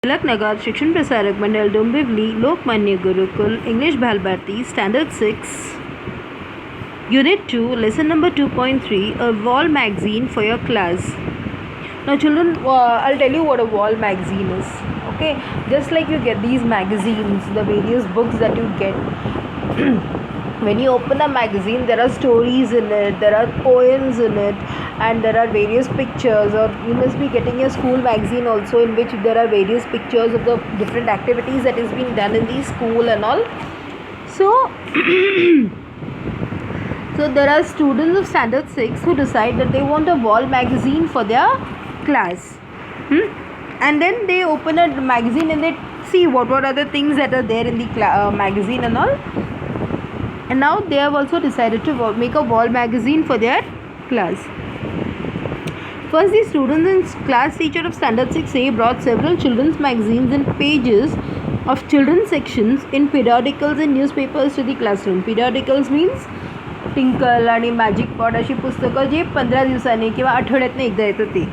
Tilak Nagar Shikshan Prasarak Mandal Dombivli Lokmanya Gurukul English Bharati Standard 6 Unit 2 Lesson number 2.3 A wall magazine for your class. Now children, I'll tell you what a wall magazine is. Okay, just like you get these magazines, the various books that you get when you open a magazine, there are stories in it, there are poems in it, and there are various pictures. Or you must be getting a school magazine also, in which there are various pictures of the different activities that is being done in the school and all. So so there are students of standard 6 who decide that they want a wall magazine for their class. And then they open a magazine and they see what are the things that are there in the magazine and all. And now they have also decided to make a wall magazine for their class. First, the students and class teacher of standard 6A brought several children's magazines and pages of children's sections in periodicals and newspapers to the classroom. Periodicals means tinkle आणि magic pot अशी पुस्तकं जे 15 दिवसांनी किंवा आठवड्यातनं एकदा येतं ते.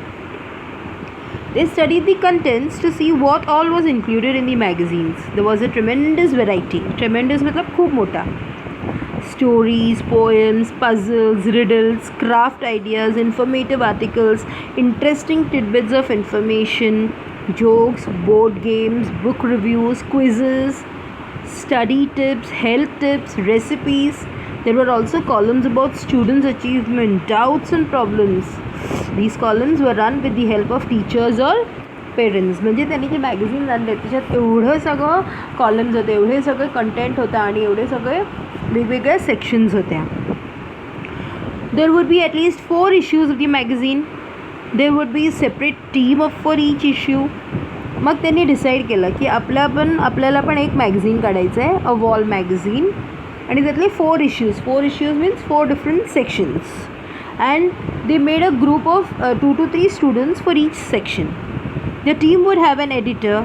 They studied the contents to see what all was included in the magazines. There was a tremendous variety. Tremendous मतलब खूप मोठा. Stories, poems, puzzles, riddles, craft ideas, informative articles, interesting tidbits of information, jokes, board games, book reviews, quizzes, study tips, health tips, recipes. There were also columns about students' achievement, doubts and problems. These columns were run with the help of teachers or parents. म्हणजे त्यांनी जे magazine आणले त्याच्यात एवढं सगळं columns होते, एवढे सगळे content होतं आणि एवढे सगळे वेगवेगळ्या सेक्शन्स होत्या. There would be at least 4 issues of the magazine. There would be separate team of for each issue. मग त्यांनी डिसाईड केलं की आपल्याला पण एक मॅगझिन काढायचं आहे, अ वॉल मॅगझिन, आणि त्यातले 4 issues. 4 issues means 4 different sections. And they made a group of 2 to 3 students for each section. The team would have an editor,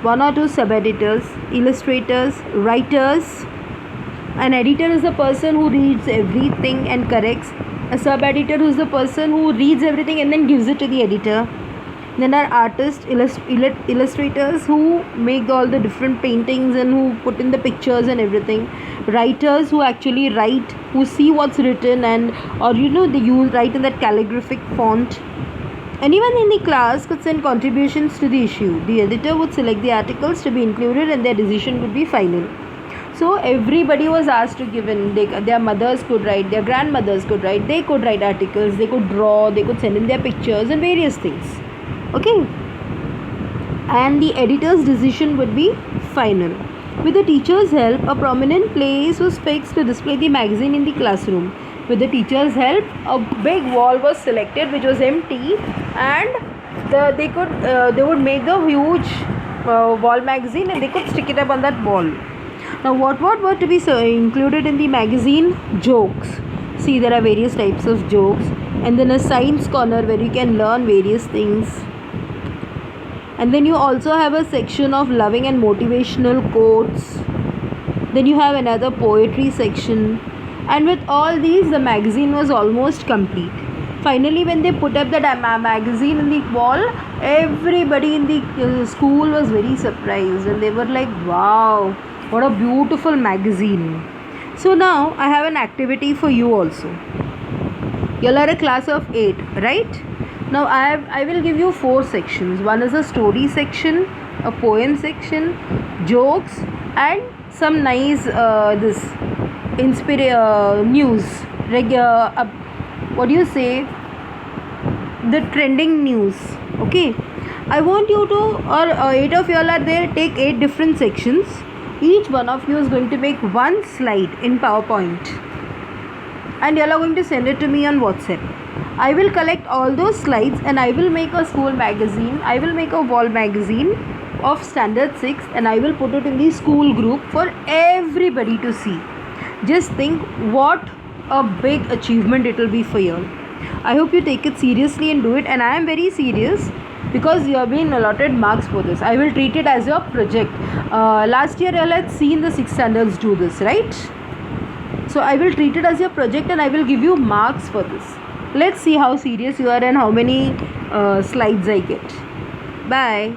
1 or 2 sub-editors, illustrators, writers. An editor is the person who reads everything and corrects. A sub-editor who is the person who reads everything and then gives it to the editor. Then are artists, illustrators who make all the different paintings and who put in the pictures and everything. Writers who actually write, who see what's written or they write in that calligraphic font. Anyone in the class could send contributions to the issue. The editor would select the articles to be included and their decision would be final. So everybody was asked to give in. Their mothers could write, their grandmothers could write, they could write articles, they could draw, they could send in their pictures and various things. Okay? And the editor's decision would be final. With the teacher's help, a prominent place was fixed to display the magazine in the classroom. With the teacher's help, a big wall was selected which was empty, and they would make the huge wall magazine and they could stick it up on that wall. Now what were to be included in the magazine? Jokes. See, there are various types of jokes, and then a science corner where you can learn various things. And then you also have a section of loving and motivational quotes. Then you have another poetry section. And with all these, the magazine was almost complete. Finally, when they put up that magazine in the wall, everybody in the school was very surprised, and they were like, wow, what a beautiful magazine. So now I have an activity for you also. You are a class of 8, right? Now I will give you 4 sections. One is a story section, a poem section, jokes, and some nice news. What do you say? The trending news. Okay. I want you to, or 8 of you all are there, take 8 different sections. Each one of you is going to make 1 slide in PowerPoint, and you all are going to send it to me on WhatsApp. I will collect all those slides and I will make a school magazine. I will make a wall magazine of standard 6 and I will put it in the school group for everybody to see. Just think what a big achievement it will be for you. I hope you take it seriously and do it, and I am very serious because you have been allotted marks for this. I will treat it as your project. Last year you had seen the 6th standards do this, right? So I will treat it as your project and I will give you marks for this. Let's see how serious you are and how many slides I get. Bye.